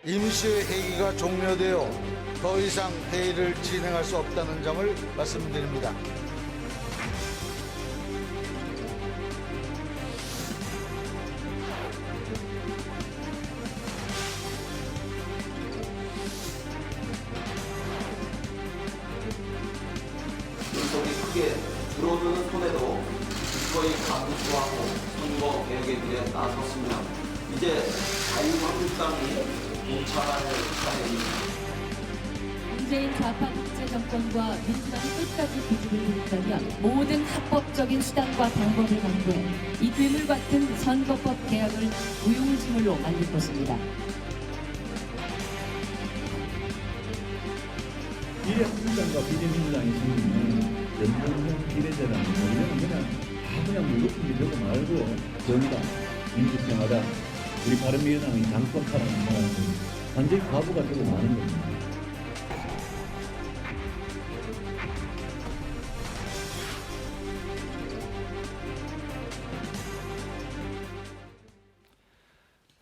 임시회기가 종료되어 더 이상 회의를 진행할 수 없다는 점을 말씀드립니다. 소득이 크게 줄어드는 손에도 기꺼이 감수하고 선거 개혁의 길에 나섰으면 이제 자유한국당이 도착할 차례입니다. 문재인 좌파 독재 정권과 민주당이 끝까지 고집을 부린다면 모든 합법적인 수단과 방법을 강구해 이 괴물 같은 선거법 개혁을 무용지물로 만들 것입니다. 미래한국당과 비례민주당이 지금 연동형 비례제라는 거 그냥 무조건 이러고 말고 정의당, 민주평화당, 우리 바른미래당이 당권파라는 말하는 건 완전히 바보가 되고 마는 겁니다.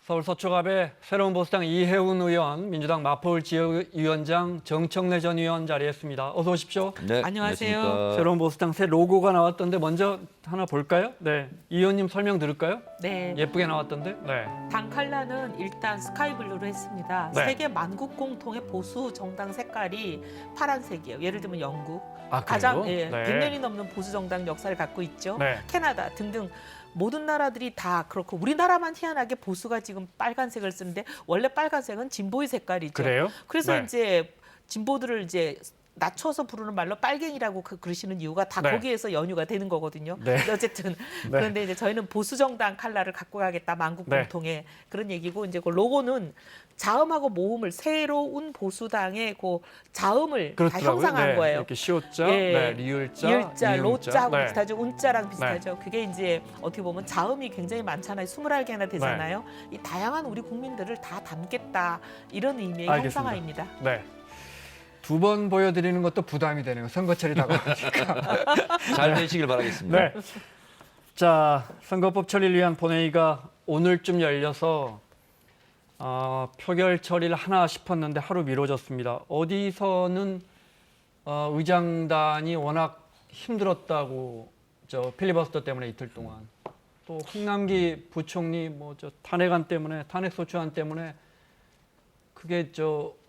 서울 서초갑의 새로운 보수당 이해운 의원, 민주당 마포울 지역위원장 정청래 전 의원 자리했습니다. 어서 오십시오. 네, 안녕하세요. 안녕하십니까. 새로운 보수당 새 로고가 나왔던데 먼저 하나 볼까요? 네, 이 의원님 설명 들을까요? 네. 예쁘게 나왔던데. 네. 당 컬러는 일단 스카이블루로 했습니다. 네. 세계 만국 공통의 보수 정당 색깔이 파란색이에요. 예를 들면 영국, 아, 가장 그래요? 네. 100년이 넘는 보수 정당 역사를 갖고 있죠. 네. 캐나다 등등 모든 나라들이 다 그렇고 우리나라만 희한하게 보수가 지금 빨간색을 쓰는데 원래 빨간색은 진보의 색깔이죠. 그래요? 그래서 네. 이제 진보들을 이제 낮춰서 부르는 말로 빨갱이라고 그러시는 이유가 다 네. 거기에서 연유가 되는 거거든요. 네. 근데 어쨌든 그런데 이제 저희는 보수 정당 컬러를 갖고 가겠다 만국 네. 공통의 그런 얘기고 이제 그 로고는 자음하고 모음을 새로운 보수당의 그 자음을 다 그렇더라고요. 형상한 네. 거예요. 이렇게 시옷자, 예. 네, 리을자, 일자, 이음자. 로자하고 네. 비슷하죠. 운자랑 비슷하죠. 그게 이제 어떻게 보면 자음이 굉장히 많잖아요. 21개나 되잖아요. 이 다양한 우리 국민들을 다 담겠다. 이런 의미의 알겠습니다. 형상화입니다. 네. 두 번 보여드리는 것도 부담이 되네요. 선거철이 다가오니까. 잘 되시길 바라겠습니다. 네. 자, 선거법 처리를 위한 본회의가 오늘쯤 열려서 표결 처리를 하나 싶었는데 하루 미뤄졌습니다. 어디서는 의장단이 워낙 힘들었다고 필리버스터 때문에 이틀 동안 또 홍남기 부총리 탄핵안 때문에 탄핵소추안 때문에 그게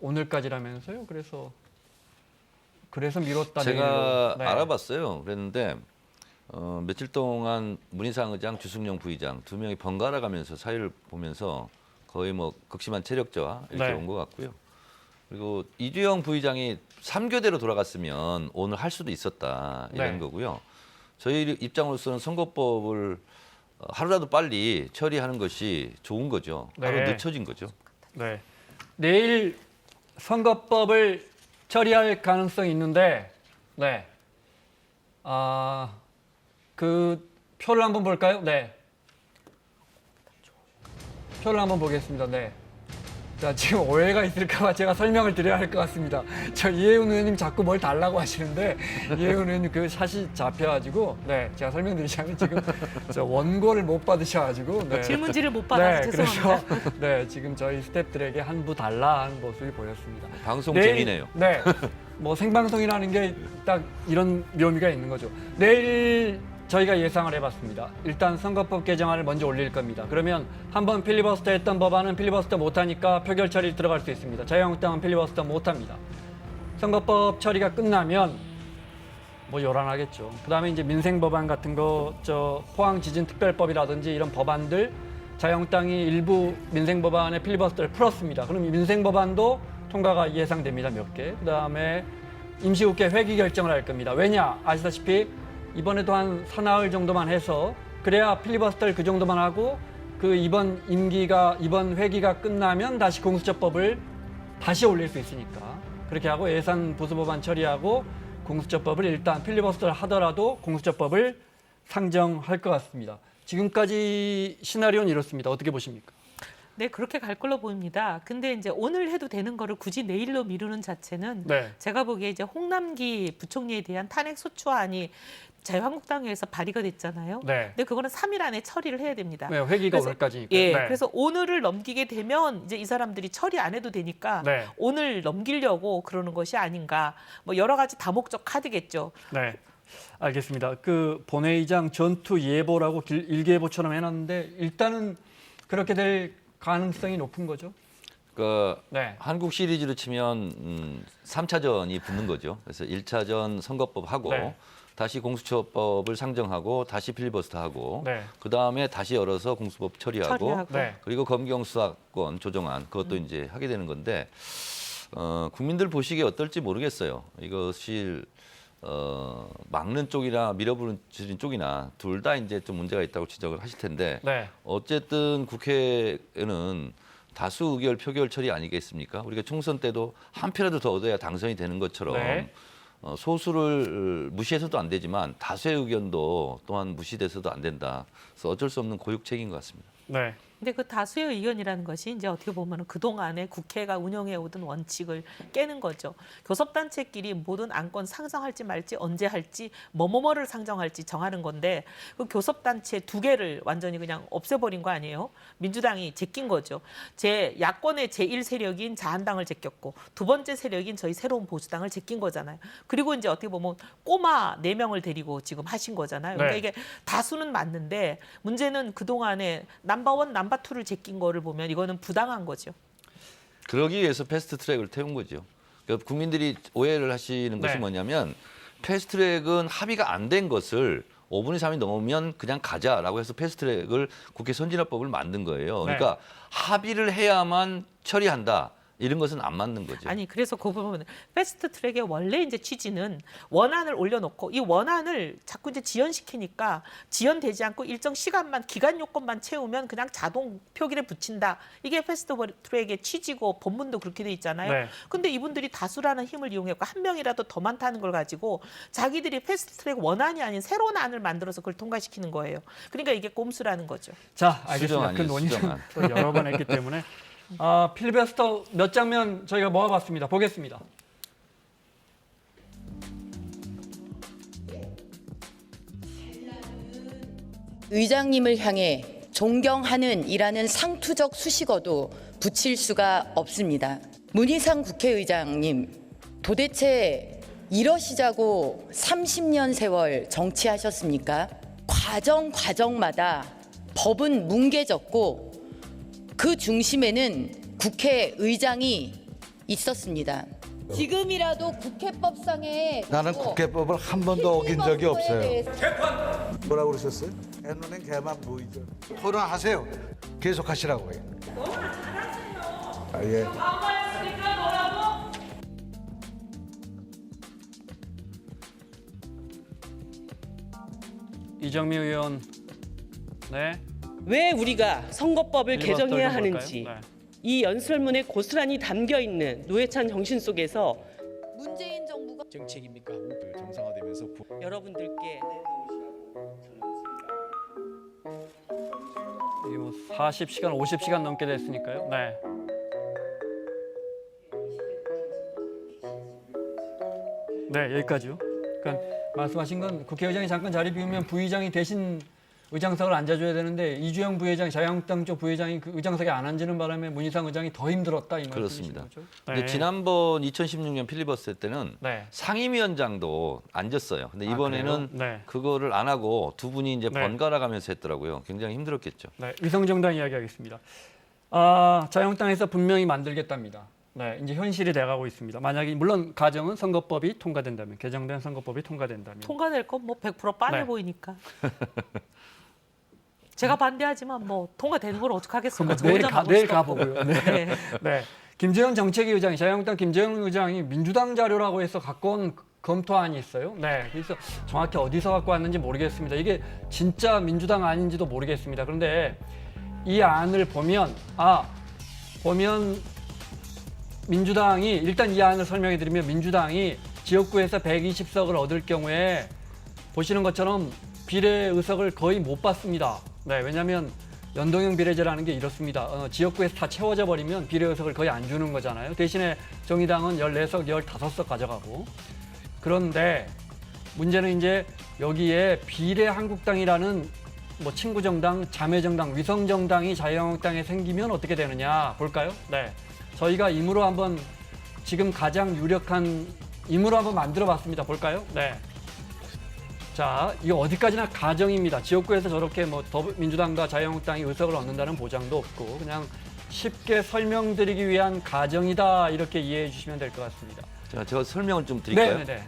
오늘까지라면서요. 그래서 미뤘다. 제가 네. 알아봤어요. 그랬는데 며칠 동안 문희상 의장, 주승용 부의장 두 명이 번갈아 가면서 사유를 보면서 거의 극심한 체력 저하 이렇게 네. 온 것 같고요. 그리고 이주영 부의장이 3교대로 돌아갔으면 오늘 할 수도 있었다 이런 네. 거고요. 저희 입장으로서는 선거법을 하루라도 빨리 처리하는 것이 좋은 거죠. 하루 네. 늦춰진 거죠. 네. 내일 선거법을 처리할 가능성이 있는데, 네. 그 표를 한번 볼까요? 네. 표를 한번 보겠습니다. 네. 자, 지금 오해가 있을까봐 제가 설명을 드려야 할 것 같습니다. 저 이해훈 의원님 자꾸 뭘 달라고 하시는데 이해훈 의원님 그 샷이 잡혀가지고 네, 제가 설명드리자면 지금 저 원고를 못 받으셔가지고 네. 질문지를 못 받아서 죄송합니다. 그래서 네, 지금 저희 스태프들에게 한부 달라 하는 모습이 보였습니다. 방송 내일, 재미네요. 네, 생방송이라는 게 딱 이런 묘미가 있는 거죠. 내일 저희가 예상을 해봤습니다. 일단 선거법 개정안을 먼저 올릴 겁니다. 그러면 한번 필리버스터 했던 법안은 필리버스터 못하니까 표결 처리 들어갈 수 있습니다. 자유한국당은 필리버스터 못합니다. 선거법 처리가 끝나면 요란하겠죠. 그다음에 이제 민생 법안 같은 거, 포항 지진 특별법이라든지 이런 법안들 자유한국당이 일부 민생 법안에 필리버스터를 풀었습니다. 그럼 이 민생 법안도 통과가 예상됩니다. 몇 개. 그다음에 임시국회 회기 결정을 할 겁니다. 왜냐? 아시다시피 이번에도 한 사나흘 정도만 해서 그래야 필리버스터를 그 정도만 하고 그 이번 회기가 끝나면 다시 공수처법을 다시 올릴 수 있으니까 그렇게 하고 예산 보수법안 처리하고 공수처법을 일단 필리버스터를 하더라도 공수처법을 상정할 것 같습니다. 지금까지 시나리오는 이렇습니다. 어떻게 보십니까? 네, 그렇게 갈 걸로 보입니다. 근데 이제 오늘 해도 되는 거를 굳이 내일로 미루는 자체는 네. 제가 보기에 이제 홍남기 부총리에 대한 탄핵 소추안이 자유한국당에서 발의가 됐잖아요. 네. 근데 그거는 3일 안에 처리를 해야 됩니다. 네, 회기가 그래서- 오늘까지니까. 예, 네. 그래서 오늘을 넘기게 되면 이제 이 사람들이 처리 안 해도 되니까 네. 오늘 넘기려고 그러는 것이 아닌가. 뭐 여러 가지 다목적 카드겠죠. 네. 알겠습니다. 그 본회의장 전투 예보라고 일기예보처럼 해놨는데 일단은 그렇게 될 가능성이 높은 거죠. 그 네. 한국 시리즈로 치면 3차전이 붙는 거죠. 그래서 1차전 선거법 하고 네. 다시 공수처법을 상정하고 다시 필리버스터하고 네. 그다음에 다시 열어서 공수법 처리하고 처리하고. 네. 그리고 검경 수사권 조정안 그것도 이제 하게 되는 건데 국민들 보시기에 어떨지 모르겠어요. 이것이 막는 쪽이나 밀어붙이는 쪽이나 둘 다 이제 좀 문제가 있다고 지적을 하실 텐데 네. 어쨌든 국회는 다수 의결 표결 처리 아니겠습니까? 우리가 총선 때도 한 표라도 더 얻어야 당선이 되는 것처럼 네. 소수를 무시해서도 안 되지만 다수의 의견도 또한 무시돼서도 안 된다. 그래서 어쩔 수 없는 고육책인 것 같습니다. 네. 근데 그 다수의 의견이라는 것이 이제 어떻게 보면 그동안에 국회가 운영해 오던 원칙을 깨는 거죠. 교섭단체끼리 모든 안건 상정할지 말지 언제 할지 뭐뭐뭐를 상정할지 정하는 건데 그 교섭단체 2개를 완전히 그냥 없애버린 거 아니에요? 민주당이 제낀 거죠. 야권의 제1세력인 자한당을 제꼈고 두 번째 세력인 저희 새로운 보수당을 제낀 거잖아요. 그리고 이제 어떻게 보면 꼬마 4명을 데리고 지금 하신 거잖아요. 그러니까 네. 이게 다수는 맞는데 문제는 그동안에 넘버1, 넘버2를 제낀 거를 보면 이거는 부당한 거죠. 그러기 위해서 패스트 트랙을 태운 거죠. 그러니까 국민들이 오해를 하시는 것이 네. 뭐냐면 패스트 트랙은 합의가 안 된 것을 5분의 3이 넘으면 그냥 가자라고 해서 패스트 트랙을 국회 선진화법을 만든 거예요. 그러니까 합의를 해야만 처리한다. 이런 것은 안 맞는 거죠. 아니 그래서 그 부분은 패스트 트랙의 원래 이제 취지는 원안을 올려놓고 이 원안을 자꾸 이제 지연시키니까 지연되지 않고 일정 시간만 기간 요건만 채우면 그냥 자동 표결에 붙인다. 이게 패스트 트랙의 취지고 본문도 그렇게 돼 있잖아요. 네. 근데 이분들이 다수라는 힘을 이용해서 한 명이라도 더 많다는 걸 가지고 자기들이 패스트 트랙 원안이 아닌 새로운 안을 만들어서 그걸 통과시키는 거예요. 그러니까 이게 꼼수라는 거죠. 자, 알겠습니다. 수정 그 아니에요, 논의는 수정안. 또 여러 번 했기 때문에 필리버스터 몇 장면 저희가 모아봤습니다. 보겠습니다. 의장님을 향해 존경하는 이라는 상투적 수식어도 붙일 수가 없습니다. 문희상 국회의장님, 도대체 이러시자고 30년 세월 정치하셨습니까? 과정마다 법은 뭉개졌고 그 중심에는 국회의장이 있었습니다. 지금이라도 국회법상에 나는 국회법을 한 번도 어긴 적이 없어요. 뭐라고 그러셨어요? 애눈엔 개만 보이죠. 토론하세요. 계속 하시라고요. 너무 잘하세요. 예. 이정미 의원. 네. 왜 우리가 선거법을 필리버스터 개정해야 좀 하는지 볼까요? 이 연설문에 고스란히 담겨 있는 노회찬 정신 속에서 문재인 정부가 정책입니까? 정상화되면서 여러분들께 이게 뭐 40시간, 50시간 넘게 됐으니까요. 네. 네, 여기까지요. 그러니까 말씀하신 건 국회의장이 잠깐 자리 비우면 부의장이 대신 의장석을 앉아줘야 되는데 이주영 부회장, 자유한국당 쪽 부회장이 그 의장석에 안 앉는 바람에 문희상 의장이 더 힘들었다 이 말씀이신 그렇습니다. 거죠? 근데 지난번 2016년 필리버스터 때는 네. 상임위원장도 앉았어요. 근데 이번에는 그래요? 네. 그거를 안 하고 두 분이 이제 네. 번갈아 가면서 했더라고요. 굉장히 힘들었겠죠. 네, 위성정당 이야기하겠습니다. 자유한국당에서 분명히 만들겠답니다. 네, 이제 현실이 돼가고 있습니다. 만약에 물론 가정은 선거법이 통과된다면, 개정된 선거법이 통과된다면. 통과될 건 뭐 100% 빤해 네. 보이니까. 제가 반대하지만 뭐 통과되는 걸 어떡하겠습니까? 저 내일 혼자 내일 먹을 수도 가보고요. 없고. 네. 네. 네. 김재현 정책위 의장이 자유한국당 김재현 의장이 민주당 자료라고 해서 갖고 온 검토안이 있어요. 네. 그래서 정확히 어디서 갖고 왔는지 모르겠습니다. 이게 진짜 민주당 아닌지도 모르겠습니다. 그런데 이 안을 보면 민주당이 일단 이 안을 설명해 드리면 민주당이 지역구에서 120석을 얻을 경우에 보시는 것처럼 비례 의석을 거의 못 받습니다. 네, 왜냐하면 연동형 비례제라는 게 이렇습니다. 지역구에서 다 채워져 버리면 비례 의석을 거의 안 주는 거잖아요. 대신에 정의당은 14석, 15석 가져가고. 그런데 문제는 이제 여기에 비례한국당이라는 뭐 친구정당, 자매정당, 위성정당이 자유한국당에 생기면 어떻게 되느냐 볼까요? 네, 저희가 임으로 한번 지금 가장 유력한 임으로 한번 만들어봤습니다. 볼까요? 네. 자, 이거 어디까지나 가정입니다. 지역구에서 저렇게 뭐 민주당과 자유한국당이 의석을 얻는다는 보장도 없고 그냥 쉽게 설명드리기 위한 가정이다 이렇게 이해해 주시면 될 것 같습니다. 자, 제가 설명을 좀 드릴까요? 네.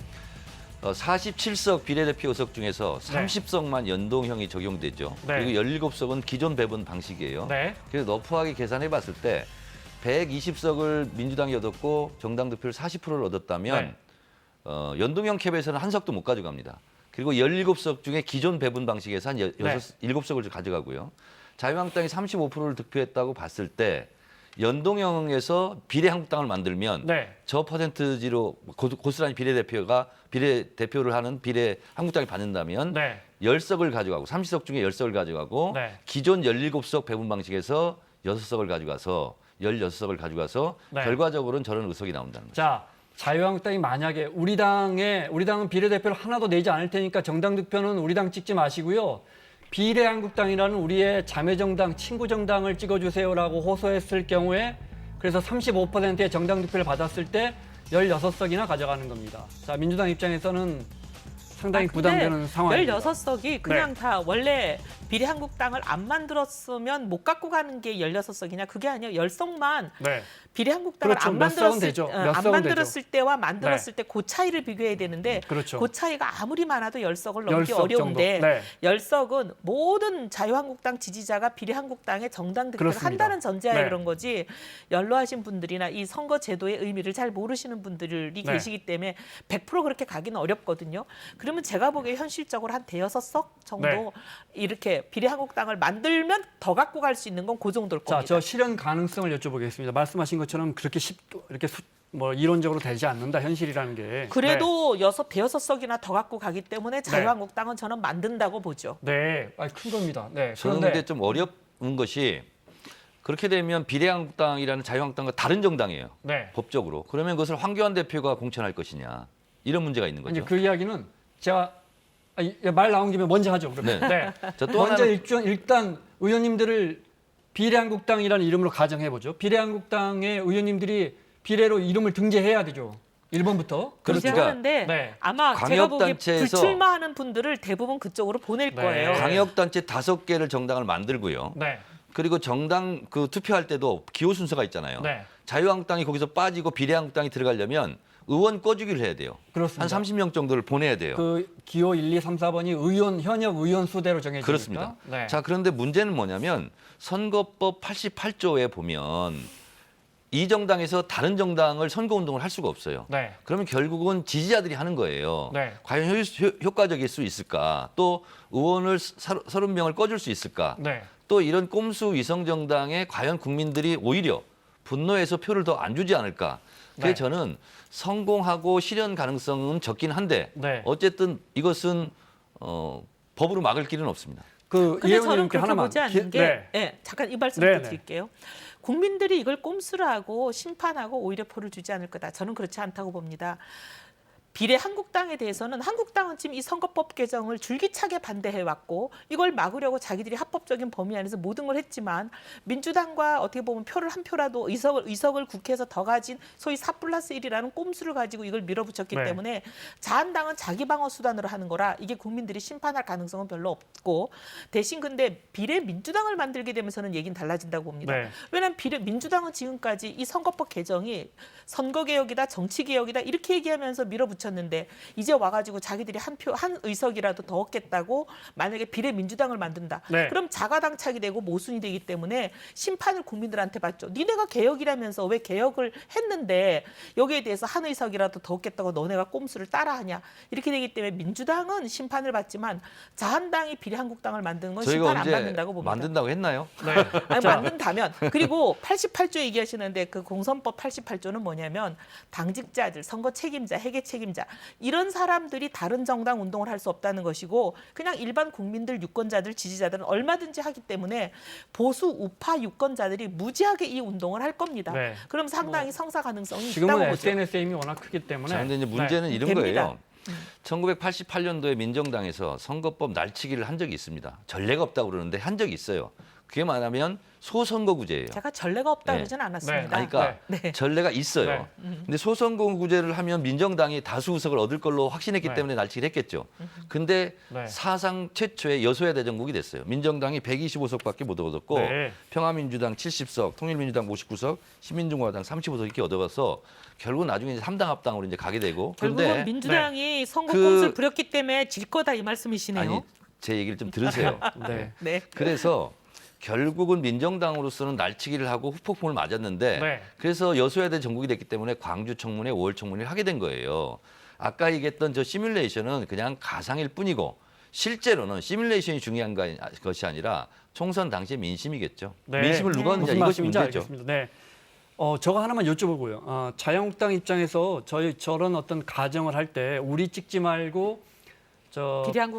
47석 비례대표 의석 중에서 30석만 연동형이 적용되죠. 네. 그리고 17석은 기존 배분 방식이에요. 네. 그래서 너프하게 계산해 봤을 때 120석을 민주당이 얻었고 정당 득표를 40%를 얻었다면 네. 연동형 캡에서는 한 석도 못 가져갑니다. 그리고 17석 중에 기존 배분 방식에서 한 7석을 가져가고요. 자유한국당이 35%를 득표했다고 봤을 때 연동형에서 비례한국당을 만들면 네. 저 퍼센트지로 고스란히 비례대표를 하는 비례한국당이 받는다면 네. 10석을 가져가고 30석 중에 10석을 가져가고 네. 기존 17석 배분 방식에서 6석을 가져가서 16석을 가져가서 네. 결과적으로는 저런 의석이 나온다는 거죠. 자, 자유한국당이 만약에 우리 당은 비례대표를 하나도 내지 않을 테니까 정당 득표는 우리 당 찍지 마시고요. 비례한국당이라는 우리의 자매정당, 친구정당을 찍어주세요라고 호소했을 경우에 그래서 35%의 정당 득표를 받았을 때 16석이나 가져가는 겁니다. 자, 민주당 입장에서는 상당히 부담되는 상황입니다. 16석이 그냥 네. 다 원래 비례한국당을 안 만들었으면 못 갖고 가는 게 16석이냐 그게 아니에요. 10석만 네. 비례한국당을 그렇죠. 안 몇 석은 만들었을, 되죠. 몇 안 석은 만들었을 때와 만들었을 때 그 차이를 비교해야 되는데 그렇죠. 그 차이가 아무리 많아도 10석을 넘기 10석 어려운데 정도. 네. 10석은 모든 자유한국당 지지자가 비례한국당에 정당 득표를 그렇습니다. 한다는 전제하에 네. 그런 거지 연로하신 분들이나 이 선거 제도의 의미를 잘 모르시는 분들이 네. 계시기 때문에 100% 그렇게 가기는 어렵거든요. 그러면 제가 보기에 현실적으로 한 대여섯 정도 네. 이렇게 비례한국당을 만들면 더 갖고 갈 수 있는 건 그 정도일 자, 겁니다. 저 실현 가능성을 여쭤보겠습니다. 말씀하신 것처럼 그렇게 이렇게 뭐 이론적으로 되지 않는다 현실이라는 게. 그래도 대여섯 석이나 더 갖고 가기 때문에 자유한국당은 저는 만든다고 보죠. 네, 큰 겁니다. 네. 저는 근데 좀 어려운 것이 그렇게 되면 비례한국당이라는 자유한국당과 다른 정당이에요. 네. 법적으로. 그러면 그것을 황교안 대표가 공천할 것이냐. 이런 문제가 있는 거죠. 아니, 그 이야기는 제가 말 나온 김에 먼저 하죠. 그러면. 네. 자, 또 먼저 하나는 일단 의원님들을 비례한국당이라는 이름으로 가정해 보죠. 비례한국당의 의원님들이 비례로 이름을 등재해야 되죠. 1번부터. 그렇게 그러니까 하는데 네. 아마 제가 보기에 광역단체에서 불출마하는 분들을 대부분 그쪽으로 보낼 네. 거예요. 광역단체 5개를 정당을 만들고요. 네. 그리고 정당 그 투표할 때도 기호 순서가 있잖아요. 네. 자유한국당이 거기서 빠지고 비례한국당이 들어가려면 의원 꿔주기를 해야 돼요. 그렇습니다. 한 30명 정도를 보내야 돼요. 그 기호 1, 2, 3, 4번이 현역 의원 수대로 정해집니까? 그렇습니다. 네. 자, 그런데 문제는 뭐냐면 선거법 88조에 보면 이 정당에서 다른 정당을 선거운동을 할 수가 없어요. 네. 그러면 결국은 지지자들이 하는 거예요. 네. 과연 효과적일 수 있을까? 또 의원을 30명을 꿔줄 수 있을까? 네. 또 이런 꼼수 위성정당에 과연 국민들이 오히려 분노해서 표를 더 안 주지 않을까? 그래서 네. 저는 성공하고 실현 가능성은 적긴 한데 네. 어쨌든 이것은 법으로 막을 길은 없습니다. 근데 저는 이혜원님께 그렇게 하나만 보지 않는 게 잠깐 이 말씀 네, 좀 드릴게요. 국민들이 이걸 꼼수를 하고 심판하고 오히려 표를 주지 않을 거다. 저는 그렇지 않다고 봅니다. 비례한국당에 대해서는 한국당은 지금 이 선거법 개정을 줄기차게 반대해왔고 이걸 막으려고 자기들이 합법적인 범위 안에서 모든 걸 했지만 민주당과 어떻게 보면 표를 한 표라도 의석을 국회에서 더 가진 소위 4+1이라는 꼼수를 가지고 이걸 밀어붙였기 네. 때문에 자한당은 자기 방어 수단으로 하는 거라 이게 국민들이 심판할 가능성은 별로 없고 대신 근데 비례민주당을 만들게 되면서는 얘기는 달라진다고 봅니다. 네. 왜냐하면 민주당은 지금까지 이 선거법 개정이 선거개혁이다 정치개혁이다 이렇게 얘기하면서 밀어붙였는데 이제 와가지고 자기들이 한 의석이라도 더 얻겠다고 만약에 비례민주당을 만든다. 네. 그럼 자가당착이 되고 모순이 되기 때문에 심판을 국민들한테 받죠. 니네가 개혁이라면서 왜 개혁을 했는데 여기에 대해서 한 의석이라도 더 얻겠다고 너네가 꼼수를 따라하냐. 이렇게 되기 때문에 민주당은 심판을 받지만 자한당이 비례한국당을 만드는 건 저희가 심판 안 언제 받는다고 봅니다. 만든다고 했나요? 네. 아니, 만든다면 그리고 88조 얘기하시는데 그 공선법 88조는 뭐냐면 당직자들, 선거 책임자, 회계 책임자 책임자 이런 사람들이 다른 정당 운동을 할 수 없다는 것이고 그냥 일반 국민들 유권자들 지지자들은 얼마든지 하기 때문에 보수 우파 유권자들이 무지하게 이 운동을 할 겁니다. 네. 그럼 상당히 성사 가능성이 지금은 있다고 보죠. SNS의 힘이 워낙 크기 때문에. 자, 근데 이제 문제는 네. 이런 됩니다. 거예요. 1988년도에 민정당에서 선거법 날치기를 한 적이 있습니다. 전례가 없다고 그러는데 한 적이 있어요. 그게 말하면 소선거구제예요. 제가 전례가 없다 네. 그러진 않았습니다. 아니, 그러니까 네. 전례가 있어요. 근데 소선거구제를 하면 민정당이 다수 의석을 얻을 걸로 확신했기 네. 때문에 날치기를 했겠죠. 근데 네. 사상 최초의 여소야 대전국이 됐어요. 민정당이 125석밖에 못 얻었고 네. 평화민주당 70석, 통일민주당 59석, 신민중화당 35석 이렇게 얻어가서 결국 나중에 이제 3당 합당으로 이제 가게 되고. 결국은 그런데 민주당이 선거 그- 꼼수를 부렸기 때문에 질 거다 이 말씀이시네요. 아니 제 얘기를 좀 들으세요. 네. 네. 그래서 결국은 민정당으로서는 날치기를 하고 후폭풍을 맞았는데 네. 그래서 여소야 대 전국이 됐기 때문에 광주 청문회, 5월 청문회를 하게 된 거예요. 아까 얘기했던 저 시뮬레이션은 그냥 가상일 뿐이고 실제로는 시뮬레이션이 중요한 것이 아니라 총선 당시의 민심이겠죠. 네. 민심을 누가 무슨 얻느냐 이것이 말씀인지 문제죠. 알겠습니다. 네. 저거 하나만 여쭤보고요. 자유한국당 입장에서 저런 어떤 가정을 할 때 우리 찍지 말고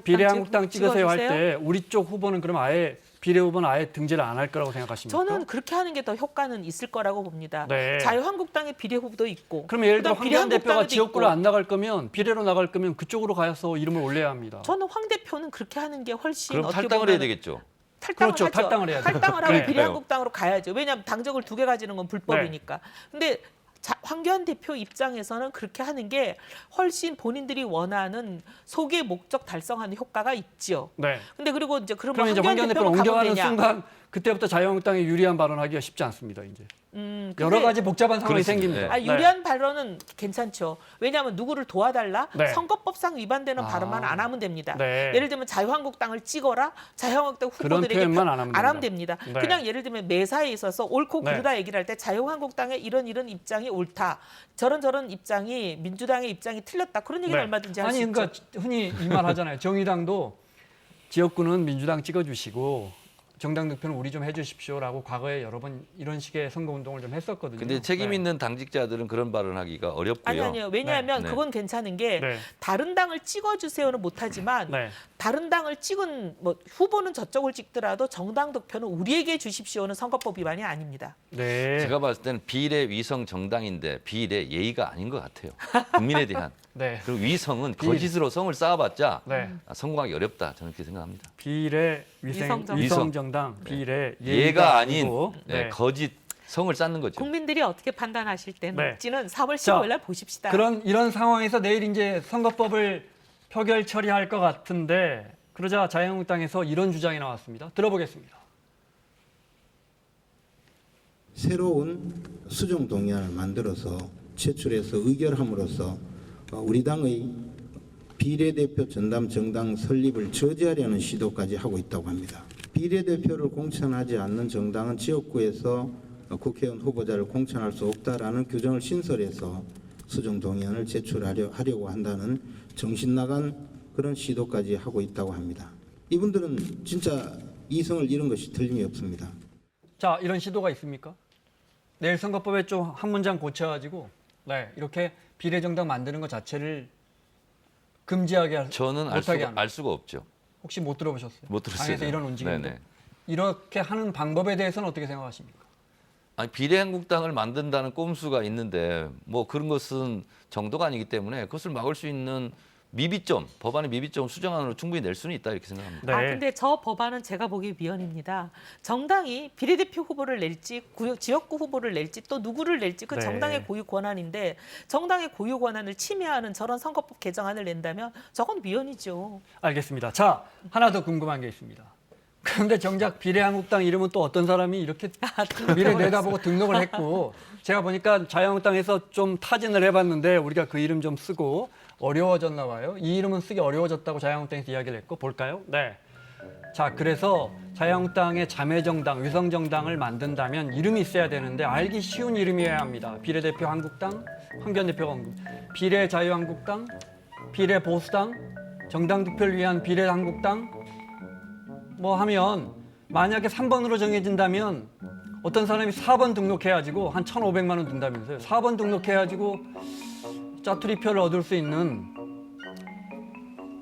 비례한국당 찍으세요 할 때 우리 쪽 후보는 그럼 아예 비례 후보는 아예 등재를 안 할 거라고 생각하십니까? 저는 그렇게 하는 게 더 효과는 있을 거라고 봅니다. 네. 자유한국당의 비례 후보도 있고. 그러면 예를 들어 그다음 황교안 대표가 비례한국당에도 지역구로 있고. 안 나갈 거면 비례로 나갈 거면 그쪽으로 가서 이름을 올려야 합니다. 저는 황 대표는 그렇게 하는 게 훨씬 그럼 어떻게 탈당을 보면 해야 되겠죠. 탈당을 그렇죠. 하죠. 탈당을 해야죠. 탈당을 하고 네. 비례한국당으로 가야죠. 왜냐하면 당적을 2개 가지는 건 불법이니까. 근데 황교안 대표 입장에서는 그렇게 하는 게 훨씬 본인들이 원하는 소기의 목적 달성하는 효과가 있죠. 네. 근데 그리고 이제 그러면 그러면 이제 황교안 대표를 대표만 가면 옮겨가는 되냐? 순간 그때부터 자유한국당에 유리한 발언하기가 쉽지 않습니다. 이제 근데 여러 가지 복잡한 상황이 그렇습니다. 생깁니다. 아, 유리한 발언은 괜찮죠. 왜냐하면 누구를 도와달라? 네. 선거법상 위반되는 발언만 안 하면 됩니다. 네. 예를 들면 자유한국당을 찍어라. 자유한국당 그런 후보들에게 표현만 안 하면 됩니다. 네. 그냥 예를 들면 매사에 있어서 옳고 네. 그르다 얘기를 할 때 자유한국당의 이런 입장이 옳다. 저런 입장이 민주당의 입장이 틀렸다. 그런 얘기는 네. 얼마든지 할 수 아니 있죠. 그러니까 흔히 이 말 하잖아요. 정의당도 지역구는 민주당 찍어주시고 정당 득표는 우리 좀 해주십시오라고 과거에 여러 번 이런 식의 선거운동을 좀 했었거든요. 근데 책임 네. 있는 당직자들은 그런 발언하기가 어렵고요. 아니요. 왜냐하면 네. 그건 괜찮은 게 네. 다른 당을 찍어주세요는 못하지만 네. 다른 당을 찍은 후보는 저쪽을 찍더라도 정당 득표는 우리에게 주십시오는 선거법 위반이 아닙니다. 네. 제가 봤을 때는 비례 위성 정당인데 비례 예의가 아닌 것 같아요. 국민에 대한. 네. 그리고 위성은 거짓으로 성을 쌓아봤자 네. 성공하기 어렵다. 저는 그렇게 생각합니다. 비례 위성 정당 비례 예가 아닌 아니고, 네, 거짓 성을 쌓는 거죠. 국민들이 어떻게 판단하실 네. 때는지는 4월 자, 15일 날 보십시다. 이런 상황에서 내일 이제 선거법을 표결 처리할 것 같은데 그러자 자유한국당에서 이런 주장이 나왔습니다. 들어보겠습니다. 새로운 수정 동의안을 만들어서 제출해서 의결함으로써 우리 당의 비례대표 전담 정당 설립을 저지하려는 시도까지 하고 있다고 합니다. 비례대표를 공천하지 않는 정당은 지역구에서 국회의원 후보자를 공천할 수 없다라는 규정을 신설해서 수정 동의안을 제출하려고 한다는 정신 나간 그런 시도까지 하고 있다고 합니다. 이분들은 진짜 이성을 잃은 것이 틀림이 없습니다. 자, 이런 시도가 있습니까? 내일 선거법에 좀 한 문장 고쳐가지고 이렇게 비례정당 만드는 것 자체를 금지하게 저는 알 수가 없죠. 혹시 못 들어보셨어요? 못 들었어요. 당에서 이런 움직임인데 네네. 이렇게 하는 방법에 대해서는 어떻게 생각하십니까? 아니, 비례한국당을 만든다는 꼼수가 있는데 뭐 그런 것은 정도가 아니기 때문에 그것을 막을 수 있는 미비점, 법안의 미비점 수정안으로 충분히 낼 수는 있다 이렇게 생각합니다. 네. 근데 저 법안은 제가 보기 위헌입니다. 정당이 비례대표 후보를 낼지 지역구 후보를 낼지 또 누구를 낼지 그 네. 정당의 고유 권한인데 정당의 고유 권한을 침해하는 저런 선거법 개정안을 낸다면 저건 위헌이죠. 알겠습니다. 자, 하나 더 궁금한 게 있습니다. 그런데 정작 비례한국당 이름은 또 어떤 사람이 이렇게 미래 내다보고 등록을 했고 제가 보니까 자유한국당에서 좀 타진을 해봤는데 우리가 그 이름 좀 쓰고 어려워졌나 봐요. 이 이름은 쓰기 어려워졌다고 자유한국당에서 이야기를 했고 볼까요? 네. 자, 그래서 자유한국당의 자매정당, 위성정당을 만든다면 이름이 있어야 되는데 알기 쉬운 이름이어야 합니다. 비례대표 한국당, 황교안 대표가 비례자유한국당, 비례보수당, 정당득표를 위한 비례한국당 뭐 하면 만약에 3번으로 정해진다면 어떤 사람이 4번 등록해가지고 한 1,500만 원 든다면서요. 4번 등록해가지고 짜투리표를 얻을 수 있는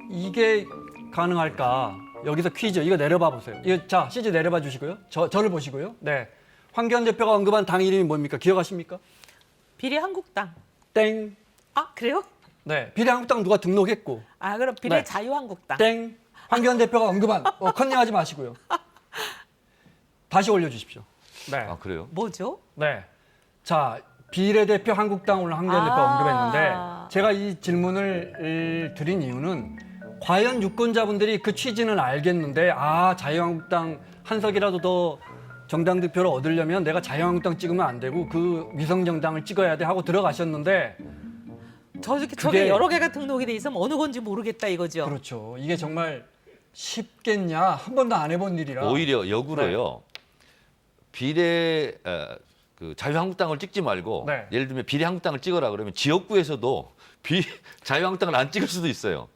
이게 가능할까? 여기서 퀴즈 이거 내려봐 보세요. 이거 자 CG 내려봐 주시고요. 저를 보시고요. 네, 황교안 대표가 언급한 당 이름이 뭡니까? 기억하십니까? 비례한국당. 땡. 아 그래요? 네, 비례한국당 누가 등록했고? 아 그럼 네. 비례자유한국당. 땡. 황교안 대표가 언급한 컨닝하지 마시고요. 다시 올려주십시오. 네. 아 그래요? 뭐죠? 네. 자, 비례대표 한국당 오늘 황교안 대표가 언급했는데 제가 이 질문을 드린 이유는 과연 유권자분들이 그 취지는 알겠는데 자유한국당 한석이라도 더 정당 득표를 얻으려면 내가 자유한국당 찍으면 안 되고 그 위성정당을 찍어야 돼 하고 들어가셨는데 저게 여러 개가 등록이 돼 있으면 어느 건지 모르겠다 이거죠. 그렇죠. 이게 정말 쉽겠냐? 한 번도 안 해본 일이라. 오히려 역으로요. 비례 그 자유한국당을 찍지 말고 네. 예를 들면 비례한국당을 찍어라 그러면 지역구에서도 자유한국당을 안 찍을 수도 있어요.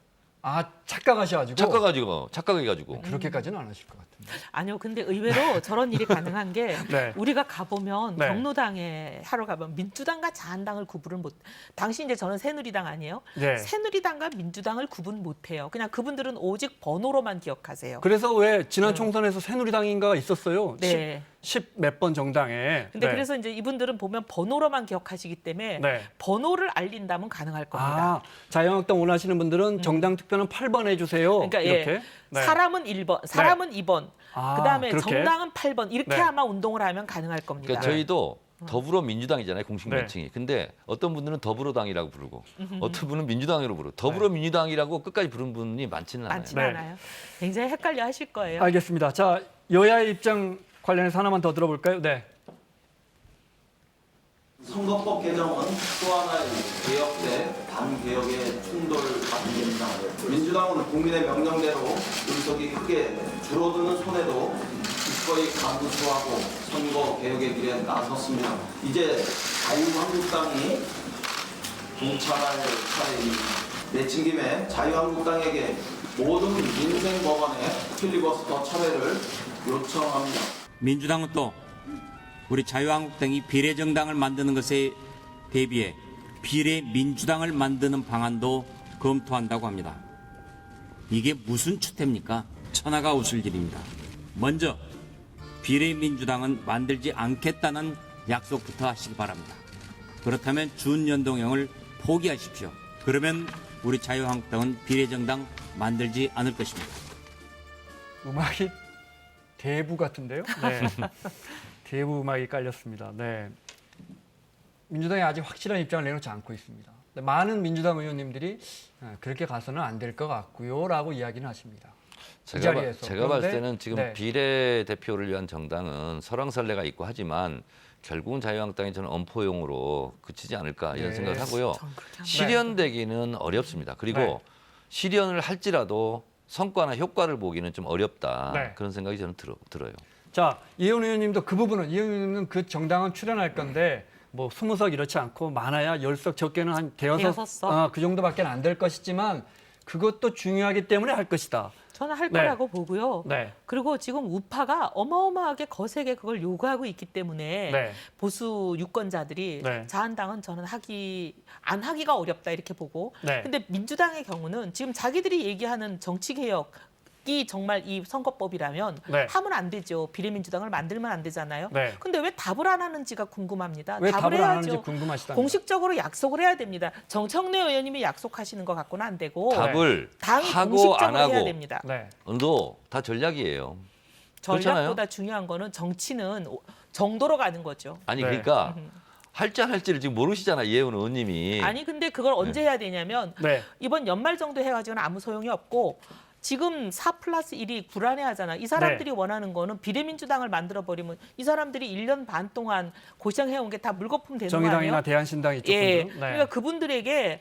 착각하셔가지고. 착각해가지고. 그렇게까지는 안 하실 것 같은데. 아니요, 근데 의외로 저런 일이 가능한 게 네. 우리가 가보면 네. 경로당에 하러 가면 민주당과 자한당을 구분을 못. 당시 이제 저는 새누리당 아니에요? 네. 새누리당과 민주당을 구분 못해요. 그냥 그분들은 오직 번호로만 기억하세요. 그래서 왜 지난 총선에서 새누리당인가가 있었어요. 네. 10 몇 번 정당에. 근데 네. 그래서 이제 이분들은 보면 번호로만 기억하시기 때문에 네. 번호를 알린다면 가능할 겁니다. 자유한국당 원하시는 분들은 정당 투표는 8번 해주세요. 그러니까 이렇게. 네. 사람은 1번, 사람은 2번, 그다음에 그렇게? 정당은 8번 이렇게 네. 아마 운동을 하면 가능할 겁니다. 그러니까 저희도 더불어민주당이잖아요. 공식 네. 명칭이. 근데 어떤 분들은 더불어당이라고 부르고 어떤 분은 민주당이라고 부르고 더불어민주당이라고 끝까지 부르는 분이 많지는 않아요. 많지는 않아요. 굉장히 헷갈려 하실 거예요. 알겠습니다. 자, 여야의 입장 관련해서 하나만 더 들어볼까요? 네. 선거법 개정은 또 하나의 개혁 대 반개혁의 충돌 아닙니다. 민주당은 국민의 명령대로 의석이 크게 줄어드는 손해도 기꺼이 감수하고 선거 개혁의 길에 나섰습니다. 이제 자유한국당이 동참할 차례입니다. 내친 김에 자유한국당에게 모든 민생 법안의 필리버스터 철회를 요청합니다. 민주당은 또 우리 자유한국당이 비례정당을 만드는 것에 대비해 비례민주당을 만드는 방안도 검토한다고 합니다. 이게 무슨 추태입니까? 천하가 웃을 일입니다. 먼저 비례민주당은 만들지 않겠다는 약속부터 하시기 바랍니다. 그렇다면 준연동형을 포기하십시오. 그러면 우리 자유한국당은 비례정당 만들지 않을 것입니다. 음악이 대부 같은데요? 네. 대부 음악이 깔렸습니다. 네. 민주당이 아직 확실한 입장을 내놓지 않고 있습니다. 많은 민주당 의원님들이 그렇게 가서는 안 될 것 같고요라고 이야기는 하십니다. 제가 그런데, 봤을 때는 지금 네. 비례대표를 위한 정당은 설왕설래가 있고 하지만 결국은 자유한국당이 저는 엄포용으로 그치지 않을까 이런 네. 생각을 하고요. 전 그렇게 합니다. 실현되기는 어렵습니다. 그리고 네. 실현을 할지라도 성과나 효과를 보기는 좀 어렵다. 네. 그런 생각이 저는 들어요. 자, 이혜원 의원님도 그 부분은 이혜원 의원님은 그 정당은 출연할 건데 뭐 20석 이렇지 않고 많아야 10석 적게는 한 대여섯 석? 그 정도밖에 안 될 것이지만 그것도 중요하기 때문에 할 것이다. 저는 할 네. 거라고 보고요. 네. 그리고 지금 우파가 어마어마하게 거세게 그걸 요구하고 있기 때문에 네. 보수 유권자들이 네. 자한당은 저는 안 하기가 어렵다 이렇게 보고. 네. 근데 민주당의 경우는 지금 자기들이 얘기하는 정치 개혁이 정말 이 선거법이라면 네. 하면 안 되죠. 비례민주당을 만들면 안 되잖아요. 네. 근데 왜 답을 안 하는지가 궁금합니다. 왜 답을 안 해야죠. 하는지 궁금하시다. 공식적으로 약속을 해야 됩니다. 정청래 의원님이 약속하시는 것 갖고는 안 되고 답을 당이 하고 공식적으로 안 하고 해야 됩니다. 네. 도 다 전략이에요. 그렇잖아요. 전략보다 중요한 거는 정치는 정도로 가는 거죠. 아니 네. 그러니까 할지 안 할지를 지금 모르시잖아요. 이혜원 의원님이. 아니 근데 그걸 언제 해야 되냐면 네. 이번 연말 정도 해가지고는 아무 소용이 없고 지금 4+1이 불안해하잖아. 이 사람들이 네. 원하는 거는 비례민주당을 만들어버리면 이 사람들이 1년 반 동안 고생해온 게 다 물거품 되는 거 아니에요? 정의당이나 대한신당 이쪽 예. 분들. 네. 그러니까 그분들에게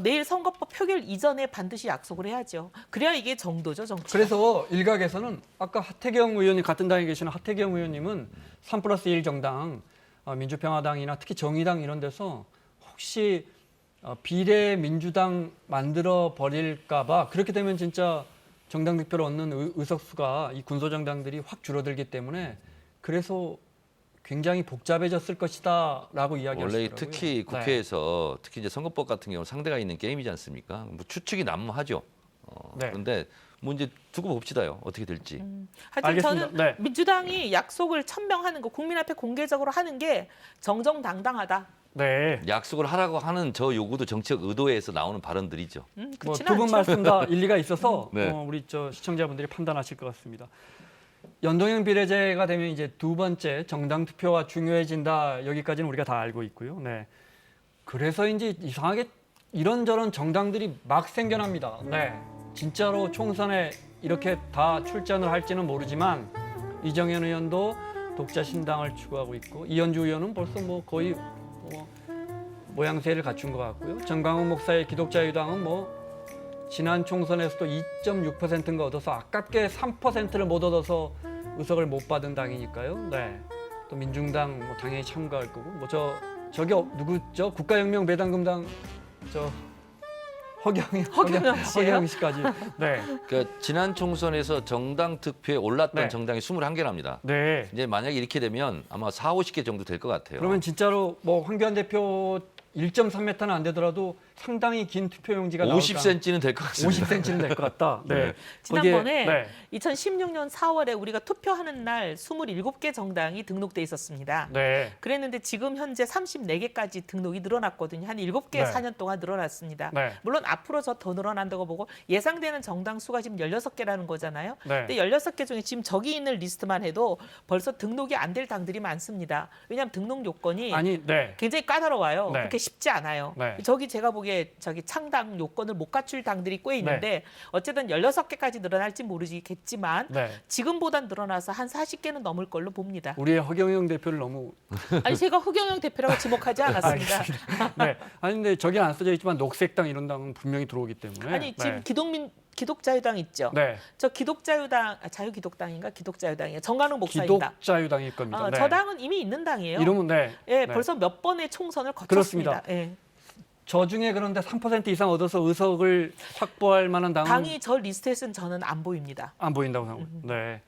내일 선거법 표결 이전에 반드시 약속을 해야죠. 그래야 이게 정도죠, 정치. 그래서 일각에서는 아까 하태경 의원님 같은 당에 계시는 하태경 의원님은 3+1 정당 민주평화당이나 특히 정의당 이런 데서 혹시 비례 민주당 만들어 버릴까 봐 그렇게 되면 진짜 정당 득표를 얻는 의석수가 이 군소정당들이 확 줄어들기 때문에 그래서 굉장히 복잡해졌을 것이다라고 이야기하시더라고요. 원래 특히 국회에서 특히 이제 선거법 같은 경우 상대가 있는 게임이지 않습니까? 뭐 추측이 난무하죠. 네. 그런데 뭐 이제 두고 봅시다요. 어떻게 될지. 하여튼 알겠습니다. 저는 네. 민주당이 약속을 천명하는 거 국민 앞에 공개적으로 하는 게 정정당당하다. 네. 약속을 하라고 하는 저 요구도 정치적 의도에서 나오는 발언들이죠. 뭐 그렇진 두 분 않죠. 말씀 다 일리가 있어서 네. 우리 저 시청자분들이 판단하실 것 같습니다. 연동형 비례제가 되면 이제 두 번째 정당 투표가 중요해진다. 여기까지는 우리가 다 알고 있고요. 네. 그래서 이제 이상하게 이런저런 정당들이 막 생겨납니다. 네. 진짜로 총선에 이렇게 다 출전을 할지는 모르지만 이정현 의원도 독자 신당을 추구하고 있고 이현주 의원은 벌써 뭐 거의 모양새를 갖춘 것 같고요. 정광훈 목사의 기독자유당은 뭐 지난 총선에서도 2.6%인가 얻어서 아깝게 3%를 못 얻어서 의석을 못 받은 당이니까요. 네. 또 민중당 뭐 당연히 참가할 거고 뭐 저기 누구죠? 국가혁명 배당금당 저 허경영 씨까지. 네. 그러니까 지난 총선에서 정당 득표에 올랐던 네. 정당이 21개랍니다. 네. 이제 만약에 이렇게 되면 아마 4, 50개 정도 될 것 같아요. 그러면 진짜로 뭐 황교안 대표 1.3m는 안 되더라도 상당히 긴 투표용지가 나올까? 50cm는 될 것 같습니다. 50cm는 될 것 같다. 네. 지난번에 네. 2016년 4월에 우리가 투표하는 날 27개 정당이 등록돼 있었습니다. 네. 그랬는데 지금 현재 34개까지 등록이 늘어났거든요. 한 7개, 네. 4년 동안 늘어났습니다. 네. 물론 앞으로 더 늘어난다고 보고 예상되는 정당 수가 지금 16개라는 거잖아요. 네. 근데 16개 중에 지금 저기 있는 리스트만 해도 벌써 등록이 안 될 당들이 많습니다. 왜냐하면 등록 요건이 네. 굉장히 까다로워요. 네. 그렇게 쉽지 않아요. 네. 저기 제가 보기에 저기 창당 요건을 못 갖출 당들이 꽤 있는데 어쨌든 16개까지 늘어날지 모르겠지만 네. 지금보단 늘어나서 한 40개는 넘을 걸로 봅니다. 우리의 허경영 대표를 너무 아니 제가 허경영 대표라고 지목하지 않았습니다. 네. 아니 근데 저기 안 써져 있지만 녹색당 이런 당은 분명히 들어오기 때문에. 아니 지금 네. 기독자유당 있죠. 네. 저 기독자유당 자유기독당인가 기독자유당이에요. 정관웅 목사입니다. 기독자유당일 겁니다. 네. 저 당은 이미 있는 당이에요. 이름은 네. 예, 네. 벌써 몇 번의 총선을 거쳤습니다. 그렇습니다. 예. 저 중에 그런데 3% 이상 얻어서 의석을 확보할 만한 당은 당이 저 리스트에서는 저는 안 보입니다. 안 보인다고 생각합니다. 네.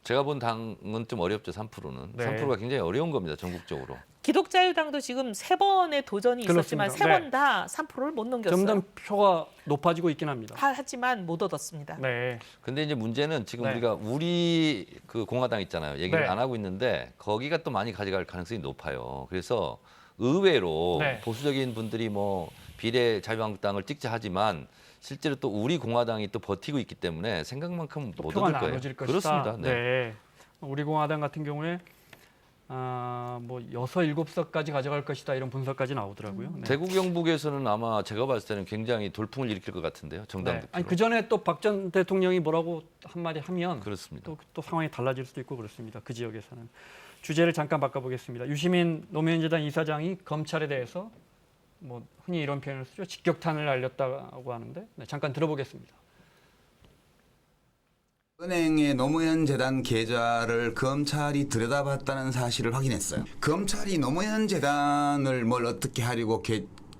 제가 본 당은 좀 어렵죠. 3%는. 네. 3%가 굉장히 어려운 겁니다. 전국적으로. 기독자유당도 지금 3번의 도전이 있었지만 그렇습니다. 3번 다 3%를 못 넘겼어요. 점점 표가 높아지고 있긴 합니다. 하지만 못 얻었습니다. 네. 근데 이제 문제는 지금 네. 우리가 우리 그 공화당 있잖아요. 얘기를 네. 안 하고 있는데 거기가 또 많이 가져갈 가능성이 높아요. 그래서 의외로 네. 보수적인 분들이 뭐 비례 자유한국당을 찍자 하지만 실제로 또 우리 공화당이 또 버티고 있기 때문에 생각만큼 못 표가 얻을 거예요. 나눠질 것이다. 그렇습니다. 네. 네. 우리 공화당 같은 경우에 뭐 6, 7석까지 가져갈 것이다 이런 분석까지 나오더라고요. 네. 대구 경북에서는 아마 제가 봤을 때는 굉장히 돌풍을 일으킬 것 같은데요. 정당 네. 득표로. 아니 그 전에 또 박 전 대통령이 뭐라고 한마디 하면 그렇습니다. 또 상황이 달라질 수도 있고 그렇습니다. 그 지역에서는. 주제를 잠깐 바꿔보겠습니다. 유시민 노무현재단 이사장이 검찰에 대해서 뭐 흔히 이런 표현을 쓰죠. 직격탄을 날렸다고 하는데 잠깐 들어보겠습니다. 은행의 노무현 재단 계좌를 검찰이 들여다봤다는 사실을 확인했어요. 검찰이 노무현 재단을 뭘 어떻게 하려고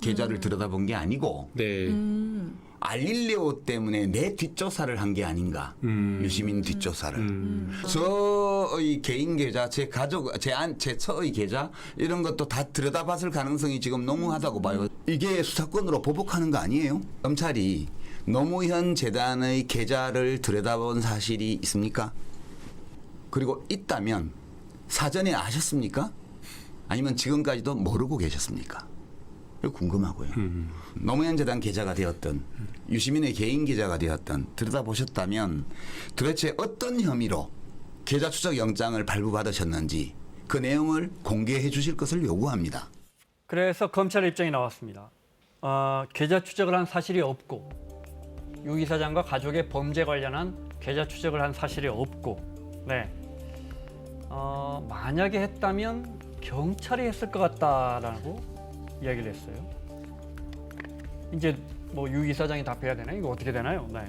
계좌를 들여다본 게 아니고 알릴레오 때문에 내 뒷조사를 한 게 아닌가. 유시민 뒷조사를. 저의 개인 계좌, 제 가족, 제 처의 계좌 이런 것도 다 들여다봤을 가능성이 지금 너무하다고 봐요. 이게 수사권으로 보복하는 거 아니에요? 검찰이 노무현 재단의 계좌를 들여다본 사실이 있습니까? 그리고 있다면 사전에 아셨습니까? 아니면 지금까지도 모르고 계셨습니까? 이거 궁금하고요. 노무현 재단 계좌가 되었든 유시민의 개인 계좌가 되었든 들여다보셨다면 도대체 어떤 혐의로 계좌 추적 영장을 발부받으셨는지 그 내용을 공개해 주실 것을 요구합니다. 그래서 검찰의 입장이 나왔습니다. 계좌 추적을 한 사실이 없고 유 이사장과 가족의 범죄 관련한 계좌 추적을 한 사실이 없고 네. 만약에 했다면 경찰이 했을 것 같다라고 이야기를 했어요. 이제 뭐 유 이사장이 답해야 되나요? 이거 어떻게 되나요? 네.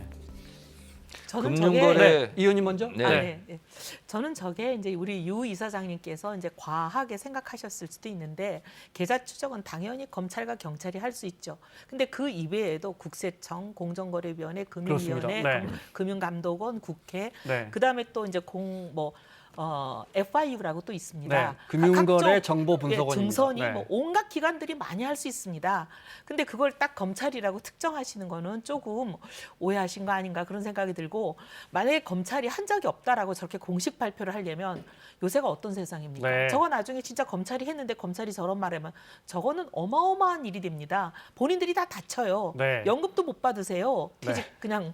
저는 금융거래 이 의원님 먼저. 네. 네. 저는 저게 이제 우리 유 이사장님께서 이제 과하게 생각하셨을 수도 있는데 계좌 추적은 당연히 검찰과 경찰이 할 수 있죠. 근데 그 이외에도 국세청, 공정거래위원회, 금융위원회, 네. 금융감독원, 국회, 네. 그다음에 또 이제 FIU라고 또 있습니다. 네, 금융거래 각종, 정보분석원입니다. 증선이 네. 뭐 온갖 기관들이 많이 할 수 있습니다. 근데 그걸 딱 검찰이라고 특정하시는 거는 조금 오해하신 거 아닌가 그런 생각이 들고 만약에 검찰이 한 적이 없다라고 저렇게 공식 발표를 하려면 요새가 어떤 세상입니까? 네. 저거 나중에 진짜 검찰이 했는데 검찰이 저런 말하면 저거는 어마어마한 일이 됩니다. 본인들이 다 다쳐요. 네. 연금도 못 받으세요. 퇴직 네. 그냥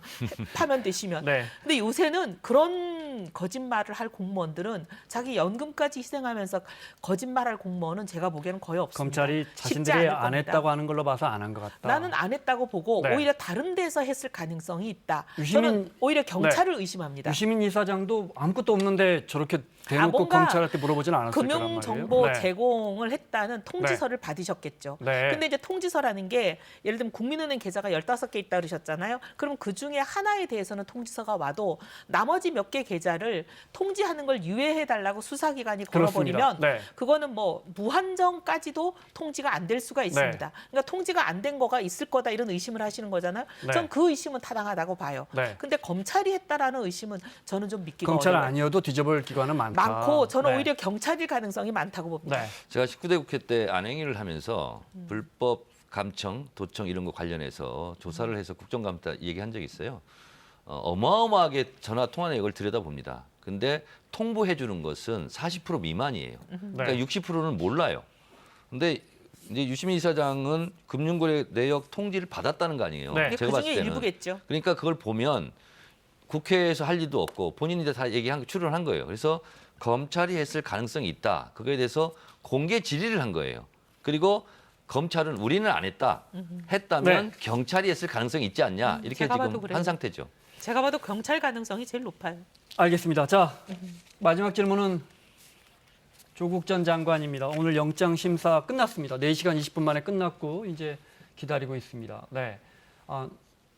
파면 되시면. 네. 근데 요새는 그런 거짓말을 할 공무원들은 자기 연금까지 희생하면서 거짓말할 공무원은 제가 보기에는 거의 없습니다. 검찰이 쉽지 자신들이 않을 안 겁니다. 했다고 하는 걸로 봐서 안 한 것 같다. 나는 안 했다고 보고 네. 오히려 다른 데서 했을 가능성이 있다. 유시민- 저는 오히려 경찰을 의심합니다. 유시민 이사장도 아무것도 없는데 저렇게 대놓고 뭔가 검찰한테 물어보진 않았을 거란 말이에요. 금융정보 네. 제공을 했다는 통지서를 받으셨겠죠. 네. 근데 이제 통지서라는 게 예를 들면 국민은행 계좌가 15개 있다 그러셨잖아요. 그럼 그중에 하나에 대해서는 통지서가 와도 나머지 몇 개 계좌를 통지하는 걸 유예해달라고 수사기관이 걸어버리면 그렇습니다. 네. 그거는 뭐 무한정까지도 통지가 안 될 수가 있습니다. 그러니까 통지가 안 된 거가 있을 거다 이런 의심을 하시는 거잖아요. 네. 전 그 의심은 타당하다고 봐요. 네. 근데 검찰이 했다라는 의심은 저는 좀 믿기가 검찰 어려워요. 아니어도 뒤져볼 기관은 많다. 많고 저는 네. 오히려 경찰일 가능성이 많다고 봅니다. 네. 제가 19대 국회 때 안행위를 하면서 불법 감청, 도청 이런 거 관련해서 조사를 해서 국정감사 얘기한 적이 있어요. 어마어마하게 전화 통화 내역을 들여다봅니다. 근데 통보해 주는 것은 40% 미만이에요. 그러니까 60%는 몰라요. 근데 이제 유시민 이사장은 금융거래 내역 통지를 받았다는 거 아니에요. 네. 제가 봤을 그중에 때는. 일부겠죠. 그러니까 그걸 보면 국회에서 할 일도 없고 본인이 다 얘기한 출연한 거예요. 그래서 검찰이 했을 가능성이 있다. 그거에 대해서 공개 질의를 한 거예요. 그리고 검찰은 우리는 안 했다. 했다면 네. 경찰이 했을 가능성이 있지 않냐. 이렇게 제가 봐도 지금 그래요. 한 상태죠. 제가 봐도 경찰 가능성이 제일 높아요. 알겠습니다. 자, 마지막 질문은 조국 전 장관입니다. 오늘 영장 심사 끝났습니다. 4시간 20분 만에 끝났고 이제 기다리고 있습니다. 네,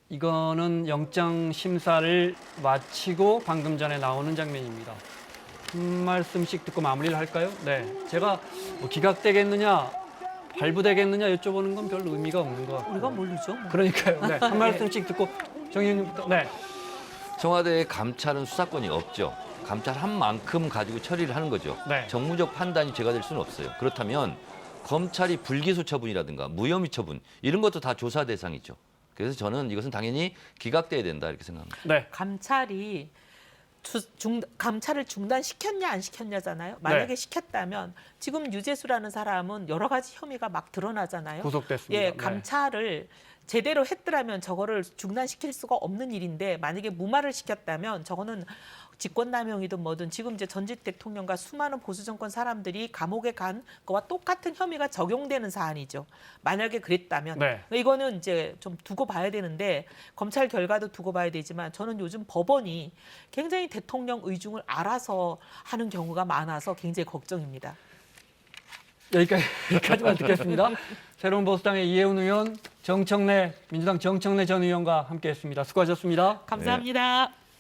이거는 영장 심사를 마치고 방금 전에 나오는 장면입니다. 한 말씀씩 듣고 마무리를 할까요? 네, 제가 뭐 기각되겠느냐, 발부되겠느냐 여쭤보는 건 별 의미가 없는 것 같고. 우리가 모르죠. 뭐. 그러니까요. 네, 한 말씀씩 듣고 정 의원님부터. 네. 청와대의 감찰은 수사권이 없죠. 감찰한 만큼 가지고 처리를 하는 거죠. 네. 정무적 판단이 죄가 될 수는 없어요. 그렇다면 검찰이 불기소 처분이라든가 무혐의 처분 이런 것도 다 조사 대상이죠. 그래서 저는 이것은 당연히 기각돼야 된다 이렇게 생각합니다. 네. 감찰이 감찰을 중단시켰냐 안 시켰냐잖아요. 만약에 네. 시켰다면 지금 유재수라는 사람은 여러 가지 혐의가 막 드러나잖아요. 구속됐습니다. 예, 네. 감찰을 제대로 했더라면 저거를 중단시킬 수가 없는 일인데 만약에 무마를 시켰다면 저거는 직권남용이든 뭐든 지금 이제 전직 대통령과 수많은 보수 정권 사람들이 감옥에 간 거와 똑같은 혐의가 적용되는 사안이죠. 만약에 그랬다면 네. 이거는 이제 좀 두고 봐야 되는데 검찰 결과도 두고 봐야 되지만 저는 요즘 법원이 굉장히 대통령 의중을 알아서 하는 경우가 많아서 굉장히 걱정입니다. 여기까지만 듣겠습니다. 새로운 보수당의 이해운 의원, 민주당 정청래 전 의원과 함께했습니다. 수고하셨습니다. 감사합니다.